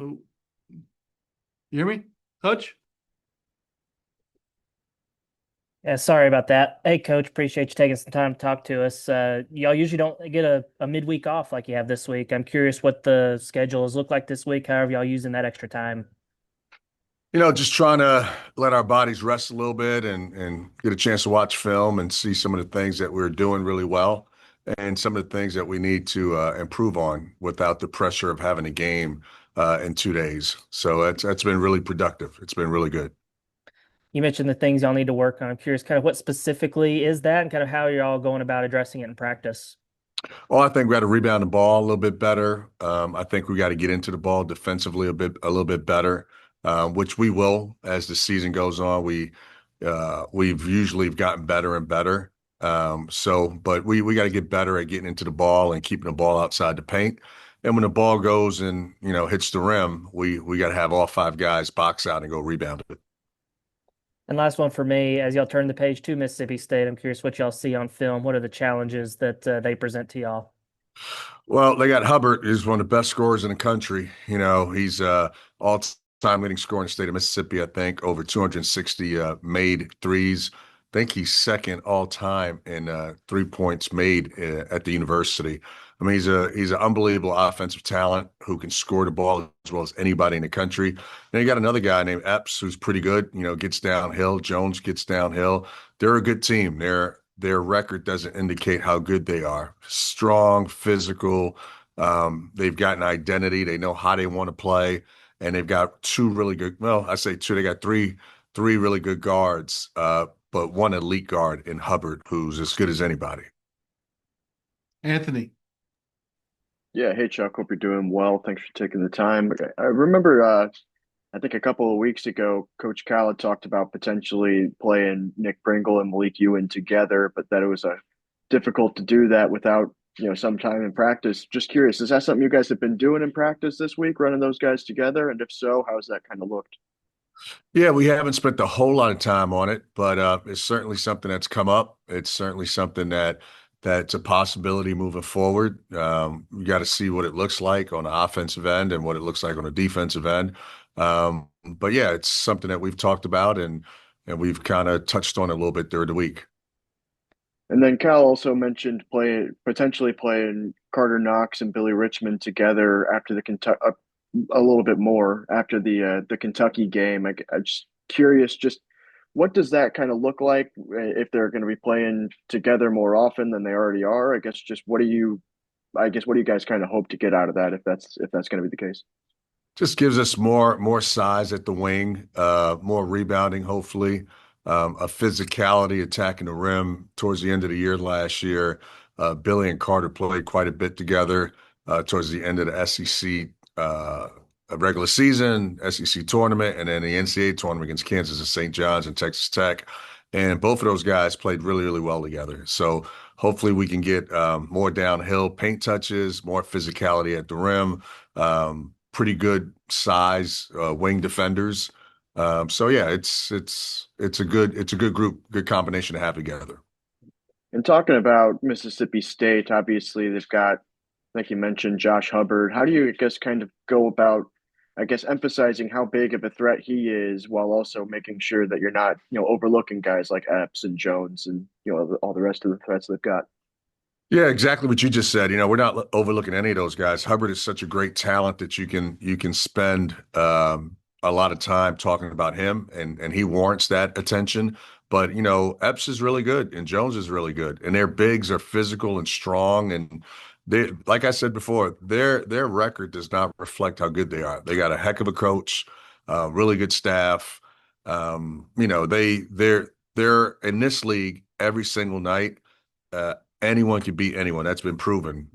Oh, you hear me? Hutch? Yeah, sorry about that. Hey, Coach, appreciate you taking some time to talk to us. Y'all usually don't get a midweek off like you have this week. I'm curious what the schedules look like this week. However, y'all using that extra time. Just trying to let our bodies rest a little bit and get a chance to watch film and see some of the things that we're doing really well and some of the things that we need to improve on without the pressure of having a game in 2 days. So that's been really productive. It's been really good. You mentioned the things y'all need to work on. I'm curious, kind of what specifically is that, and kind of how you're all going about addressing it in practice. Well, I think we got to rebound the ball a little bit better. I think we got to get into the ball defensively a little bit better, which we will as the season goes on. We've usually gotten better and better. But we got to get better at getting into the ball and keeping the ball outside the paint. And when the ball goes and hits the rim, we got to have all five guys box out and go rebound it. And last one for me, as y'all turn the page to Mississippi State, I'm curious what y'all see on film. What are the challenges that they present to y'all? Well, they got Hubbard, who's one of the best scorers in the country. He's all-time leading scorer in the state of Mississippi, I think, over 260 made threes. I think he's second all-time in 3 points made at the university. I mean, he's an unbelievable offensive talent who can score the ball as well as anybody in the country. Then you got another guy named Epps who's pretty good, gets downhill. Jones gets downhill. They're a good team. Their record doesn't indicate how good they are. Strong, physical. They've got an identity. They know how they want to play, and they've got two really good. Well, I say two. They got three really good guards, but one elite guard in Hubbard, who's as good as anybody. Anthony. Yeah, hey Chuck, hope you're doing well. Thanks for taking the time. I remember, I think a couple of weeks ago, Coach Khaled talked about potentially playing Nick Pringle and Malik Ewan together, but that it was difficult to do that without some time in practice. Just curious, is that something you guys have been doing in practice this week, running those guys together? And if so, how's that kind of looked? Yeah, we haven't spent a whole lot of time on it, but it's certainly something that's come up. It's certainly something that's a possibility moving forward. We got to see what it looks like on the offensive end and what it looks like on the defensive end. But yeah, it's something that we've talked about and we've kind of touched on a little bit during the week. And then Cal also mentioned potentially playing Carter Knox and Billy Richmond together after the Kentucky, a little bit more after the Kentucky game. I'm just curious, just what does that kind of look like if they're going to be playing together more often than they already are? I guess just what do you guys kind of hope to get out of that if that's going to be the case? Just gives us more size at the wing, more rebounding, hopefully, a physicality attacking the rim. Towards the end of the year last year, Billy and Carter played quite a bit together towards the end of the SEC regular season, SEC tournament, and then the NCAA tournament against Kansas and St. John's and Texas Tech. And both of those guys played really, really well together. So hopefully we can get more downhill paint touches, more physicality at the rim. Pretty good size wing defenders. So yeah, it's a good group, good combination to have together. And talking about Mississippi State, obviously they've got, like you mentioned, Josh Hubbard. How do you, I guess, kind of go about, I guess, emphasizing how big of a threat he is while also making sure that you're not, overlooking guys like Epps and Jones and, all the rest of the threats they've got? Yeah, exactly what you just said. We're not overlooking any of those guys. Hubbard is such a great talent that you can spend a lot of time talking about him, and he warrants that attention. But Epps is really good, and Jones is really good, and their bigs are physical and strong, and they, like I said before, their record does not reflect how good they are. They got a heck of a coach, really good staff. They're in this league every single night. Uh, Anyone can beat anyone. That's been proven,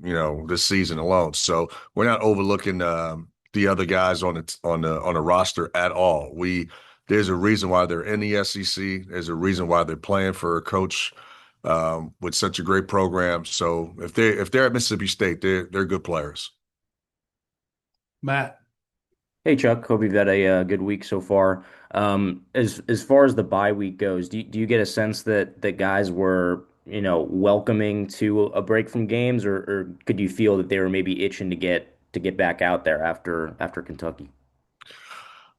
this season alone. So we're not overlooking the other guys on the roster at all. There's a reason why they're in the SEC. There's a reason why they're playing for a coach with such a great program. So if they're at Mississippi State, they're good players. Matt. Hey Chuck, hope you've had a good week so far. As far as the bye week goes, do you get a sense that guys were, welcoming to a break from games, or could you feel that they were maybe itching to get back out there after Kentucky?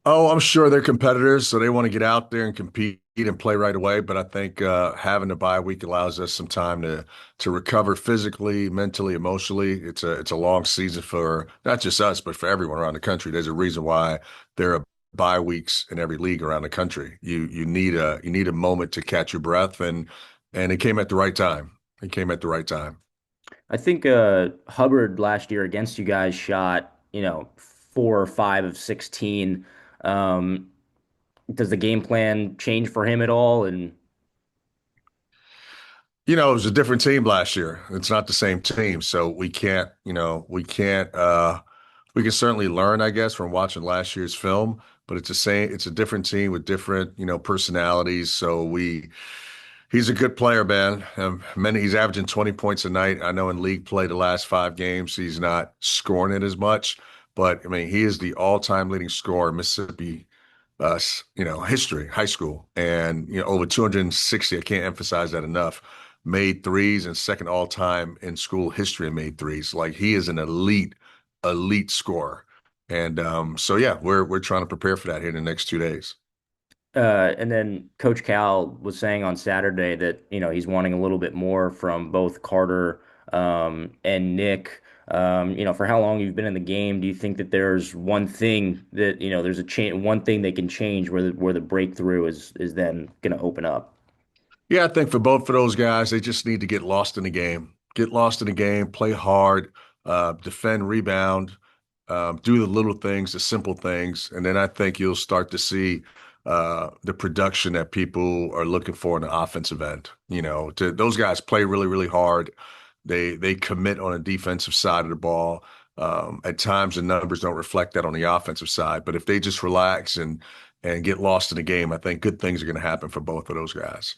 Oh, I'm sure they're competitors, so they want to get out there and compete and play right away. But I think having a bye week allows us some time to recover physically, mentally, emotionally. It's a long season for not just us, but for everyone around the country. There's a reason why there are bye weeks in every league around the country. You need a moment to catch your breath, and it came at the right time. It came at the right time. I think Hubbard last year against you guys shot, 4 or 5 of 16. Um, does the game plan change for him at all? And It was a different team last year. It's not the same team, so we can certainly learn, I guess, from watching last year's film, but it's a different team with different, personalities. So he's a good player, man. He's averaging 20 points a night. I know in league play the last 5 games, he's not scoring it as much, but I mean, he is the all-time leading scorer in Mississippi history, high school, and over 260. I can't emphasize that enough. Made threes and second all time in school history in made threes. Like he is an elite scorer, and so yeah, we're trying to prepare for that here in the next 2 days. and then Coach Cal was saying on Saturday that he's wanting a little bit more from both Carter and Nick. For how long you've been in the game, do you think that there's one thing that there's a change, one thing they can change where the breakthrough is then going to open up? Yeah, I think for both of those guys, they just need to get lost in the game. Get lost in the game, play hard, defend, rebound, do the little things, the simple things, and then I think you'll start to see the production that people are looking for in the offensive end. Those guys play really, really hard. They commit on a defensive side of the ball. At times, the numbers don't reflect that on the offensive side, but if they just relax and get lost in the game, I think good things are going to happen for both of those guys.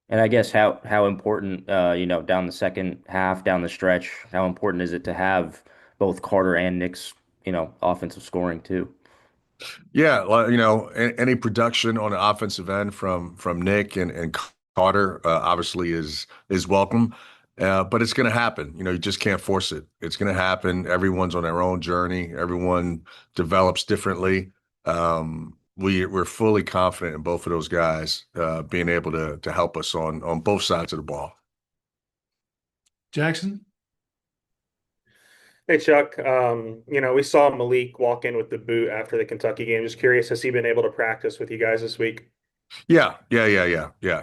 And I guess how important, down the second half, down the stretch, how important is it to have both Carter and Nick's, offensive scoring too? Yeah, any production on the offensive end from Nick and Carter obviously is welcome, but it's going to happen. You just can't force it. It's going to happen. Everyone's on their own journey. Everyone develops differently. We're fully confident in both of those guys being able to help us on both sides of the ball. Jackson? Hey Chuck, we saw Malik walk in with the boot after the Kentucky game. Just curious, has he been able to practice with you guys this week? Yeah.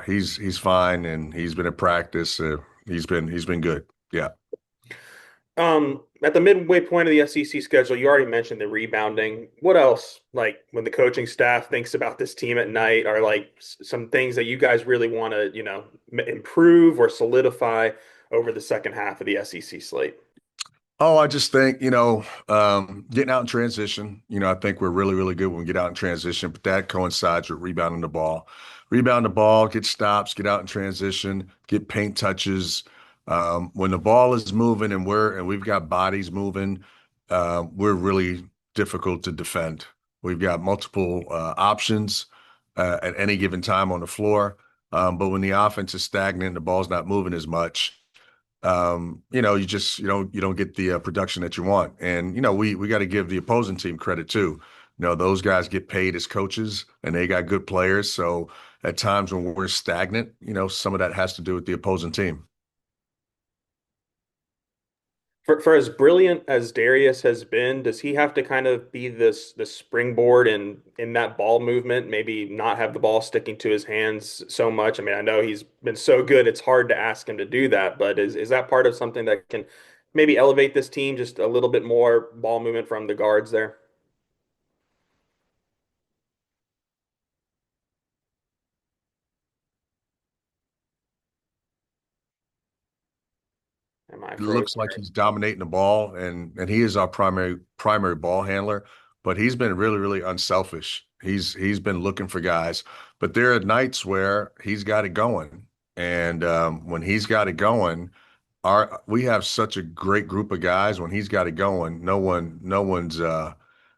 He's fine, and he's been in practice. He's been good. Yeah. At the midway point of the SEC schedule, you already mentioned the rebounding. What else, like when the coaching staff thinks about this team at night, are like some things that you guys really want to, improve or solidify over the second half of the SEC slate? Oh, I just think, getting out in transition, I think we're really, really good when we get out in transition, but that coincides with rebounding the ball. Rebound the ball, get stops, get out in transition, get paint touches. When the ball is moving and we've got bodies moving, we're really difficult to defend. We've got multiple options at any given time on the floor. But when the offense is stagnant, the ball's not moving as much. You don't get the production that you want. And we got to give the opposing team credit too. Those guys get paid as coaches and they got good players. So at times when we're stagnant, some of that has to do with the opposing team. For as brilliant as Darius has been, does he have to kind of be this springboard in that ball movement, maybe not have the ball sticking to his hands so much? I mean, I know he's been so good, it's hard to ask him to do that, but is that part of something that can maybe elevate this team just a little bit more ball movement from the guards there? Am I It frozen? looks like he's dominating the ball, and he is our primary ball handler, but he's been really, really unselfish. He's been looking for guys, but there are nights where he's got it going. And when he's got it going, we have such a great group of guys. When he's got it going, no one's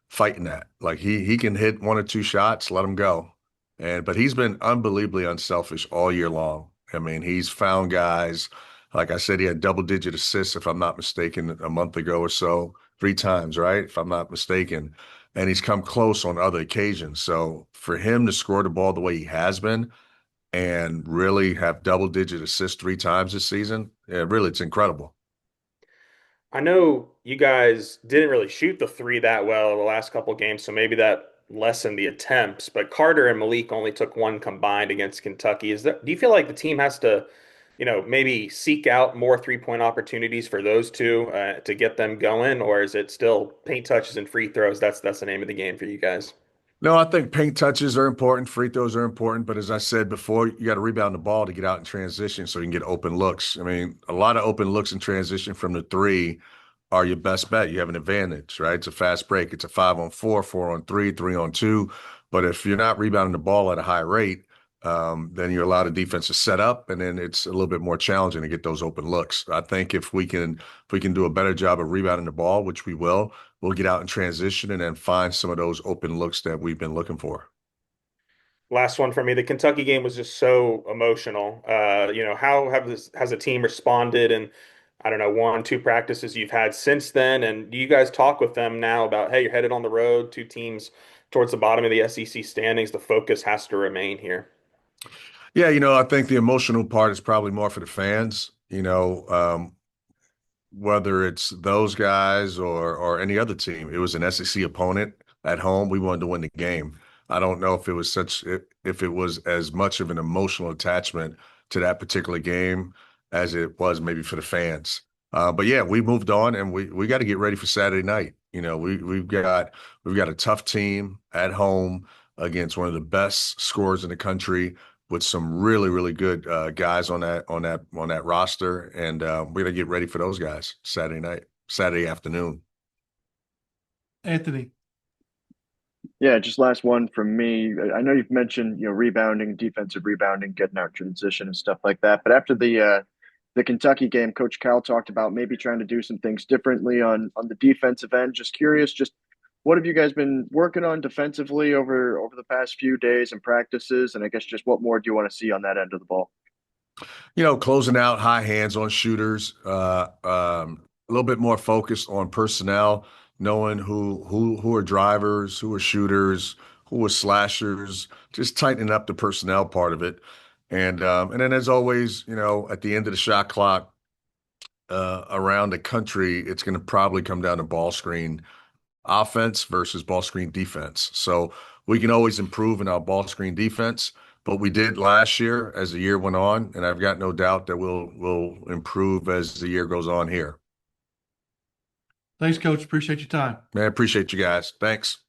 fighting that. Like he can hit one or two shots, let him go. But he's been unbelievably unselfish all year long. I mean, he's found guys. Like I said, he had double-digit assists, if I'm not mistaken, a month ago or so. three times, right? If I'm not mistaken. And he's come close on other occasions. So for him to score the ball the way he has been and really have double-digit assists three times this season, yeah, really, it's incredible. I know you guys didn't really shoot the three that well the last couple games, so maybe that lessened the attempts. But Carter and Malik only took one combined against Kentucky. Do you feel like the team has to, maybe seek out more three-point opportunities for those two to get them going, or is it still paint touches and free throws? That's the name of the game for you guys. No, I think paint touches are important, free throws are important, but as I said before, you got to rebound the ball to get out in transition so you can get open looks. I mean, a lot of open looks in transition from the three are your best bet. You have an advantage, right? It's a fast break. It's a 5-on-4, 4-on-3, 3-on-2. But if you're not rebounding the ball at a high rate, then you allow the defense to set up, and then it's a little bit more challenging to get those open looks. I think if we can do a better job of rebounding the ball, which we will, we'll get out in transition and then find some of those open looks that we've been looking for. Last one for me. The Kentucky game was just so emotional. How has the team responded? And I don't know, one, two practices you've had since then. And do you guys talk with them now about, hey, you're headed on the road, two teams towards the bottom of the SEC standings. The focus has to remain here. Yeah, I think the emotional part is probably more for the fans. Whether it's those guys or any other team. It was an SEC opponent at home. We wanted to win the game. I don't know if it was as much of an emotional attachment to that particular game as it was maybe for the fans. But yeah, we moved on and we got to get ready for Saturday night. We've got a tough team at home against one of the best scorers in the country with some really, really good guys on that roster, and we're gonna get ready for those guys Saturday night, Saturday afternoon. Anthony. Yeah, just last one from me. I know you've mentioned, rebounding, defensive rebounding, getting out transition and stuff like that. But after the Kentucky game, Coach Cal talked about maybe trying to do some things differently on the defensive end. Just curious, just what have you guys been working on defensively over the past few days and practices? And I guess just what more do you want to see on that end of the ball? Closing out high hands on shooters, a little bit more focused on personnel, knowing who are drivers, who are shooters, who are slashers, just tightening up the personnel part of it. And then as always, at the end of the shot clock, around the country, it's going to probably come down to ball screen offense versus ball screen defense. So we can always improve in our ball screen defense, but we did last year as the year went on, and I've got no doubt that we'll improve as the year goes on here. Thanks, Coach. Appreciate your time. Man, I appreciate you guys. Thanks.